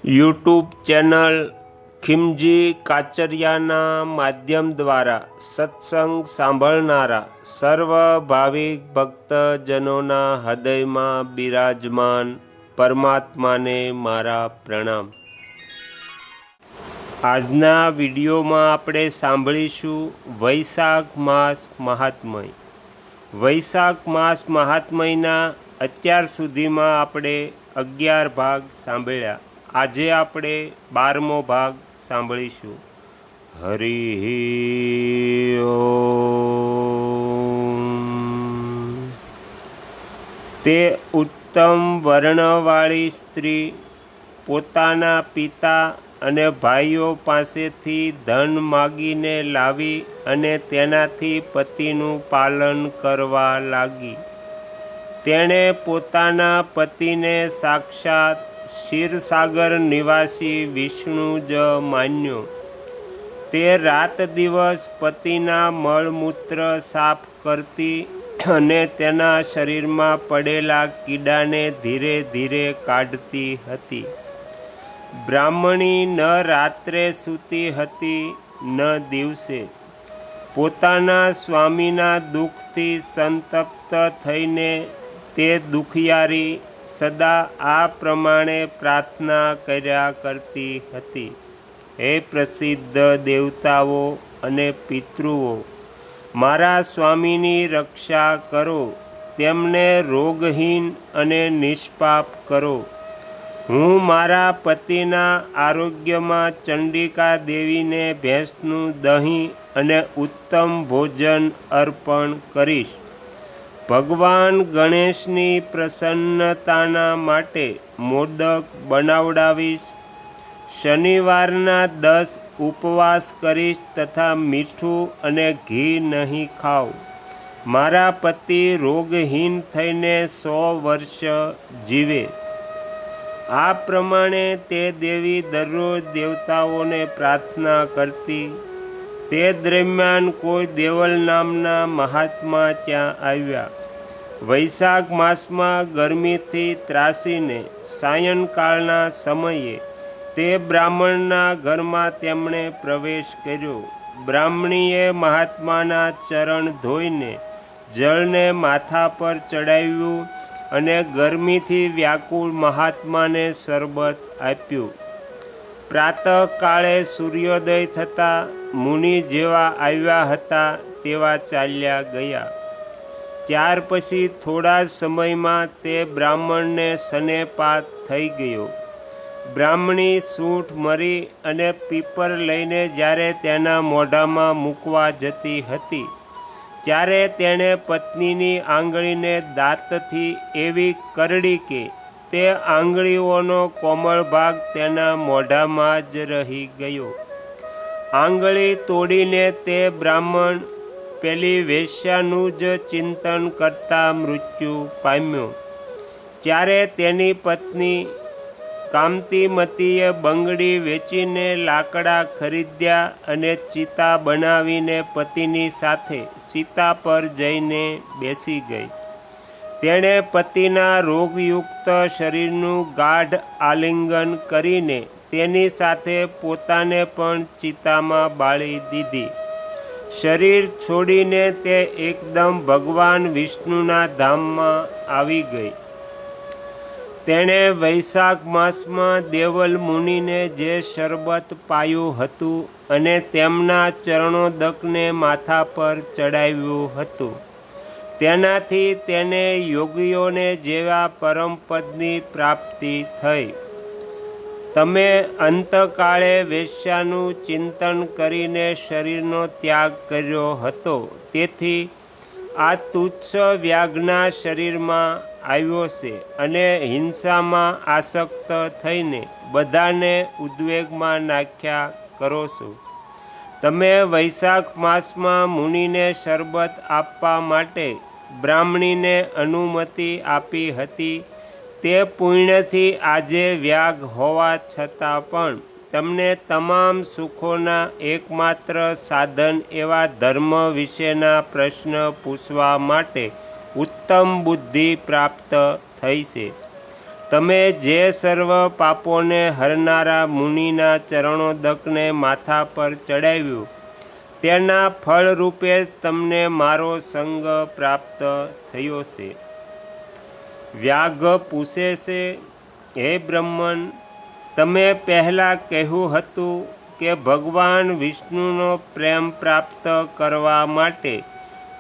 YouTube channel Khimji કાચરિયાના માધ્યમ દ્વારા સત્સંગ સાંભળનારા સર્વ ભાવિક ભક્તજનોના હૃદયમાં બિરાજમાન પરમાત્માને મારા પ્રણામ। આજના વિડીયોમાં આપણે સાંભળીશું વૈશાખ માસ મહાત્મય। વૈશાખ માસ મહાત્મયના અત્યાર સુધીમાં આપણે 11 ભાગ સાંભળ્યા। આજે આપણે 12મો ભાગ સાંભળીશું। હરિ ઓમ। તે ઉત્તમ વર્ણવાળી સ્ત્રી પોતાના પિતા અને ભાઈઓ પાસેથી ધન માગીને લાવી અને તેનાથી પતિનું પાલન કરવા લાગી। તેણે પોતાના પતિને સાક્ષાત ક્ષીરસાગર નિવાસી વિષ્ણુ જ માન્યો। તે રાત દિવસ પતિના મળમૂત્ર સાફ કરતી અને તેના શરીરમાં પડેલા કીડાને ધીરે ધીરે કાઢતી હતી। બ્રાહ્મણી ન રાત્રે સૂતી હતી ન દિવસે। પોતાના સ્વામીના દુઃખથી સંતપ્ત થઈને તે દુખિયારી સદા આ પ્રમાણે પ્રાર્થના કર્યા કરતી હતી। હે પ્રસિદ્ધ દેવતાઓ અને પિતૃઓ, મારા સ્વામીની રક્ષા કરો, તેમને રોગહીન અને નિષ્પાપ કરો। હું મારા પતિના આરોગ્યમાં ચંડિકા દેવીને ભેંસનું દહીં અને ઉત્તમ ભોજન અર્પણ કરીશ। ભગવાન ગણેશની પ્રસન્નતાના માટે મોદક બનાવડાવીશ। શનિવારના 10 ઉપવાસ કરીશ તથા મીઠું અને ઘી નહીં ખાઉં। મારા પતિ રોગહીન થઈને 100 વર્ષ જીવે। આ પ્રમાણે તે દેવી દરરોજ દેવતાઓને પ્રાર્થના કરતી। તે દરમિયાન કોઈ દેવલ નામના મહાત્મા ત્યાં આવ્યા। વૈશાખ માસમાં ગરમીથી ત્રાસીને સાયંકાળના સમયે તે બ્રાહ્મણના ઘરમાં તેમણે પ્રવેશ કર્યો। બ્રાહ્મણીએ મહાત્માના ચરણ ધોઈને જળને માથા પર ચડાવ્યું અને ગરમીથી વ્યાકુળ મહાત્માને શરબત આપ્યું। પ્રાતઃકાળે સૂર્યોદય થતાં મુનિ જેવા આવ્યા હતા તેવા ચાલ્યા ગયા। ત્યાર પછી થોડા સમયમાં તે બ્રાહ્મણને સનેપાત થઈ ગયો। બ્રાહ્મણી સૂંઠ મરી અને પીપર લઈને જ્યારે તેના મોઢામાં મૂકવા જતી હતી ત્યારે તેણે પત્નીની આંગળીને દાંતથી એવી કરડી કે તે આંગળીઓનો કોમળ ભાગ તેના મોઢામાં જ રહી ગયો। આંગળી તોડીને તે બ્રાહ્મણ પેલી વેશ્યાનું જ ચિંતન કરતા મૃત્યુ પામ્યો। ત્યારે તેની પત્ની કામતીમતીએ બંગડી વેચીને લાકડા ખરીદ્યા અને ચિતા બનાવીને પતિની સાથે સીતા પર જઈને બેસી ગઈ। તેણે પતિના રોગયુક્ત શરીરનું ગાઢ આલિંગન કરીને તેની સાથે પોતાને પણ ચિતામાં બાળી દીધી। શરીર છોડીને તે એકદમ ભગવાન વિષ્ણુના ધામમાં આવી ગઈ। તેણે વૈશાખ માસમાં દેવલ મુનિને જે શરબત પાયું હતું અને તેમના ચરણોદકને માથા પર ચડાવ્યું હતું તેનાથી તેને યોગીઓને જેવા પરમપદની પ્રાપ્તિ થઈ। તમે અંતકાળે વેશ્યાનું ચિંતન કરીને શરીરનો ત્યાગ કર્યો હતો, તેથી આ તુચ્છ વ્યાઘ્ના શરીરમાં આવ્યો છે અને હિંસામાં આસક્ત થઈને બધાને ઉદ્વેગમાં નાખ્યા કરો છો। તમે વૈશાખ માસમાં મુનિને શરબત આપવા માટે બ્રાહ્મણીને અનુમતિ આપી હતી। તે પુણ્યથી આજે વ્યાઘ હોવા છતાં પણ તમને તમામ સુખોના એકમાત્ર સાધન એવા ધર્મ વિશેના પ્રશ્ન પૂછવા માટે ઉત્તમ બુદ્ધિ પ્રાપ્ત થઈ છે। તમે જે સર્વ પાપોને હરનારા મુનિના ચરણોદકને માથા પર ચડાવ્યું, તેના ફળરૂપે તમને મારો સંગ પ્રાપ્ત થયો છે. વ્યાઘ પૂછે છે, હે બ્રહ્મન, તમે પહેલાં કહ્યું હતું કે ભગવાન વિષ્ણુનો પ્રેમ પ્રાપ્ત કરવા માટે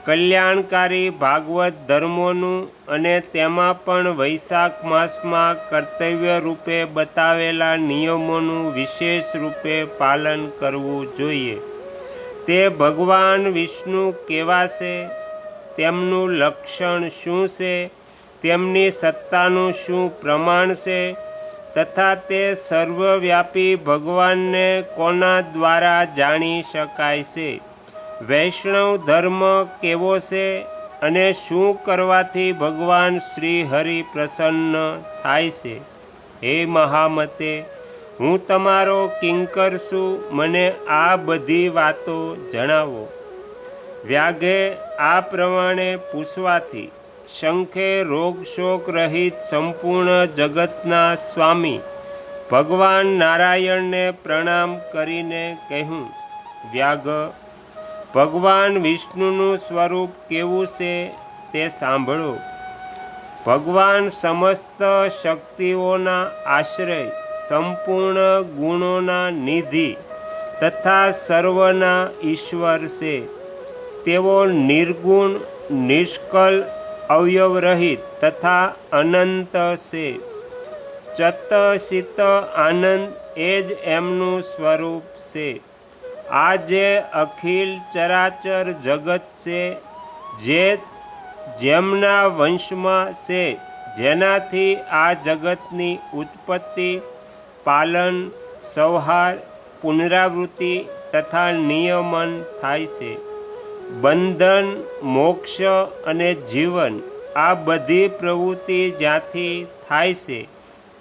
કલ્યાણકારી ભાગવત ધર્મોનું અને તેમાં પણ વૈશાખ માસમાં કર્તવ્ય રૂપે બતાવેલા નિયમોનું વિશેષ રૂપે પાલન કરવું જોઈએ. તે ભગવાન વિષ્ણુ કેવા છે, તેમનું લક્ષણ શું છે, તેમની સત્તાનું શું પ્રમાણ છે, તથા તે સર્વવ્યાપી ભગવાનને કોના દ્વારા જાણી શકાય છે, વૈષ્ણવ ધર્મ કેવો છે અને શું કરવાથી ભગવાન શ્રી હરિ પ્રસન્ન થાય છે. હે મહામતે, હું તમારો કિંકર છું, મને આ બધી વાતો જણાવો. વ્યાઘે આ પ્રમાણે પૂછવાથી શંખે રોગ શોક રહિત સંપૂર્ણ જગતના સ્વામી ભગવાન નારાયણને પ્રણામ કરીને કહ્યું, વ્યાઘ, ભગવાન વિષ્ણુનું સ્વરૂપ કેવું છે તે સાંભળો. ભગવાન સમસ્ત શક્તિઓના આશ્રય, સંપૂર્ણ ગુણોના નિધિ તથા સર્વના ઈશ્વર છે. તેઓ નિર્ગુણ, નિષ્કલ, અવયવરહિત તથા અનંત છે. ચત ચિત આનંદ એ જ એમનું સ્વરૂપ છે. આ જે અખિલ ચરાચર જગત છે, જે જેમના વંશમાં છે, જેનાથી આ જગતની ઉત્પત્તિ, પાલન, સંહાર, પુનરાવૃત્તિ તથા નિયમન થાય છે. બંધન, મોક્ષ અને જીવન, આ બધી પ્રવૃત્તિ જ્યાંથી થાય છે,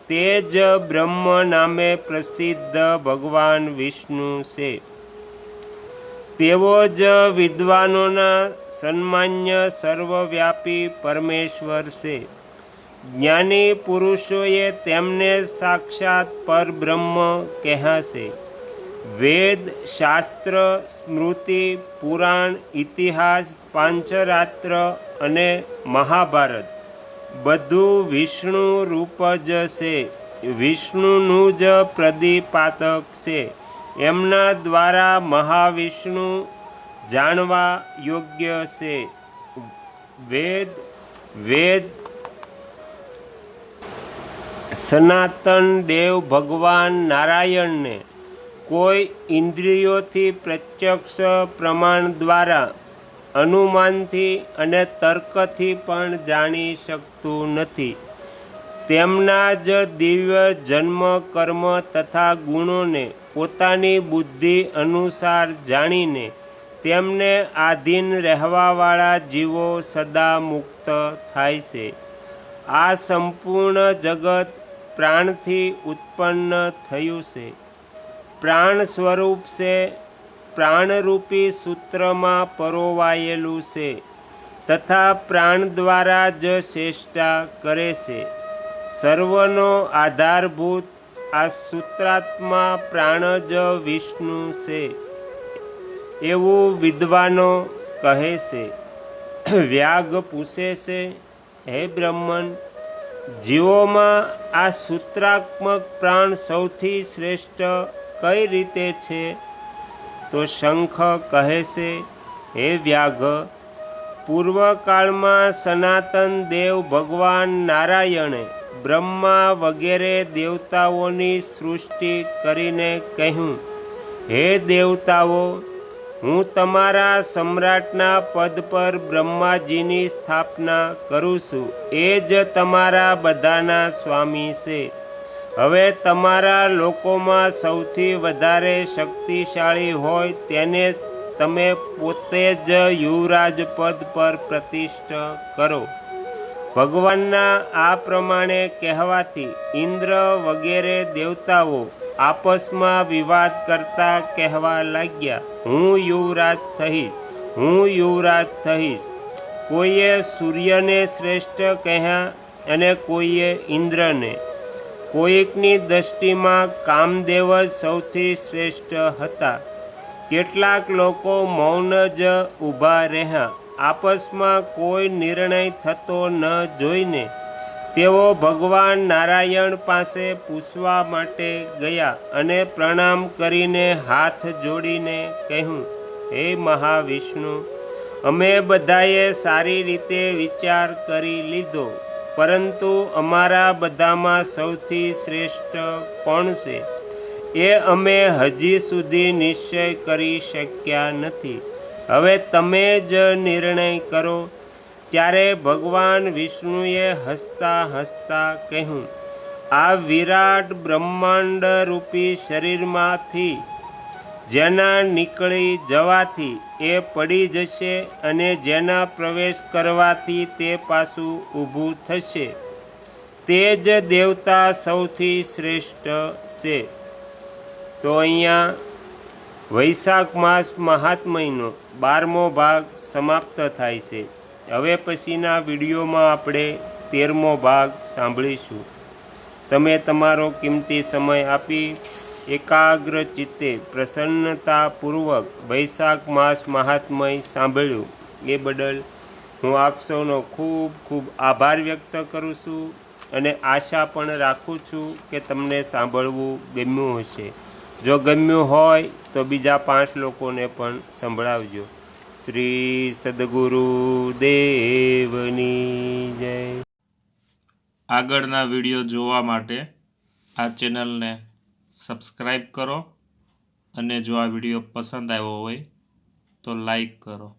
તે જ બ્રહ્મ નામે પ્રસિદ્ધ ભગવાન વિષ્ણુ છે. તેઓ જ વિદ્વાનોના સન્માન્ય સર્વવ્યાપી પરમેશ્વર છે. જ્ઞાની પુરુષોએ તેમને સાક્ષાત પરબ્રહ્મ કહ્યા છે. વેદ, શાસ્ત્ર, સ્મૃતિ, પુરાણ, ઇતિહાસ, પાંચરાત્ર અને મહાભારત બધું વિષ્ણુ રૂપ જ છે. વિષ્ણુનું જ પ્રદિપાતક છે. એમના દ્વારા મહાવિષ્ણુ જાણવા યોગ્ય છે. વેદ સનાતન દેવ ભગવાન નારાયણને કોઈ ઇન્દ્રિયોથી પ્રત્યક્ષ પ્રમાણ દ્વારા, અનુમાનથી અને તર્કથી પણ જાણી શકતું નથી. તેમના જ દિવ્ય જન્મ, કર્મ તથા ગુણોને પોતાની બુદ્ધિ અનુસાર જાણીને તેમને આધીન રહેવાવાળા જીવો સદા મુક્ત થાય છે. આ સંપૂર્ણ જગત પ્રાણથી ઉત્પન્ન થયું છે. પ્રાણ સ્વરૂપ છે. પ્રાણરૂપી સૂત્રમાં પરોવાયેલું છે તથા પ્રાણ દ્વારા જ ચેષ્ટા કરે છે. સર્વનો આધારભૂત આ સૂત્રાત્મા પ્રાણ જ વિષ્ણુ છે, એવું વિદ્વાનો કહે છે. વ્યાઘ પૂછે છે, હે બ્રહ્મન, જીવોમાં આ સૂત્રાત્મક પ્રાણ સૌથી શ્રેષ્ઠ કઈ રીતે છે? તો શંખ કહે છે, હે વ્યાઘ, પૂર્વકાળમાં સનાતન દેવ ભગવાન નારાયણે બ્રહ્મા વગેરે દેવતાઓની સૃષ્ટિ કરીને કહ્યું, હે દેવતાઓ, હું તમારા સમ્રાટના પદ પર બ્રહ્માજીની સ્થાપના કરું છું. એ જ તમારા બધાના સ્વામી છે. હવે તમારા લોકોમાં સૌથી વધારે શક્તિશાળી હોય તેને તમે પોતે જ યુવરાજ પદ પર પ્રતિષ્ઠ કરો. ભગવાનના આ પ્રમાણે કહેવાથી ઇન્દ્ર વગેરે દેવતાઓ આપસમાં વિવાદ કરતા કહેવા લાગ્યા, હું યુવરાજ થઈશ, હું યુવરાજ થઈશ. કોઈએ સૂર્યને શ્રેષ્ઠ કહ્યા, અને કોઈએ ઇન્દ્રને. કોઈકની દૃષ્ટિમાં કામદેવ જ સૌથી શ્રેષ્ઠ હતા. કેટલાક લોકો મૌન જ ઊભા રહ્યા. આપસમાં કોઈ નિર્ણય થતો ન જોઈને તેઓ ભગવાન નારાયણ પાસે પૂછવા માટે ગયા અને પ્રણામ કરીને હાથ જોડીને કહ્યું, હે મહાવિષ્ણુ, અમે બધાએ સારી રીતે વિચાર કરી લીધો, પરંતુ અમારા બધામાં સૌથી શ્રેષ્ઠ કોણ છે એ અમે હજી સુધી નિશ્ચય કરી શક્યા નથી. હવે તમે જ નિર્ણય કરો. ત્યારે ભગવાન વિષ્ણુએ હસતા હસતા કહ્યું, આ વિરાટ બ્રહ્માંડ રૂપી શરીરમાંથી જેના નીકળી જવાથી એ પડી જશે અને જેના પ્રવેશ કરવાથી તે પાછું ઊભું થશે, તે જ દેવતા સૌથી શ્રેષ્ઠ છે. તો અહીંયા વૈશાખ માસ મહાત્મ્યનો 12મો ભાગ સમાપ્ત થાય છે. હવે પછીના વિડીયોમાં આપણે 13મો ભાગ સાંભળીશું. તમે તમારો કિંમતી સમય આપી એકાગ્ર ચિત્તે પ્રસન્નતાપૂર્વક વૈશાખ માસ મહાત્મ્ય સાંભળ્યું એ બદલ હું આપ સૌનો ખૂબ ખૂબ આભાર વ્યક્ત કરું છું અને આશા પણ રાખું છું કે તમને સાંભળવું ગમ્યું હશે. જો ગમ્યું હોય તો બીજા 5 લોકોને પણ સંભળાવજો. શ્રી સદગુરુ દેવની જય. આગળના વિડીયો જોવા માટે આ ચેનલને સબસ્ક્રાઈબ કરો અને જો આ વિડીયો પસંદ આવ્યો હોય તો લાઈક કરો.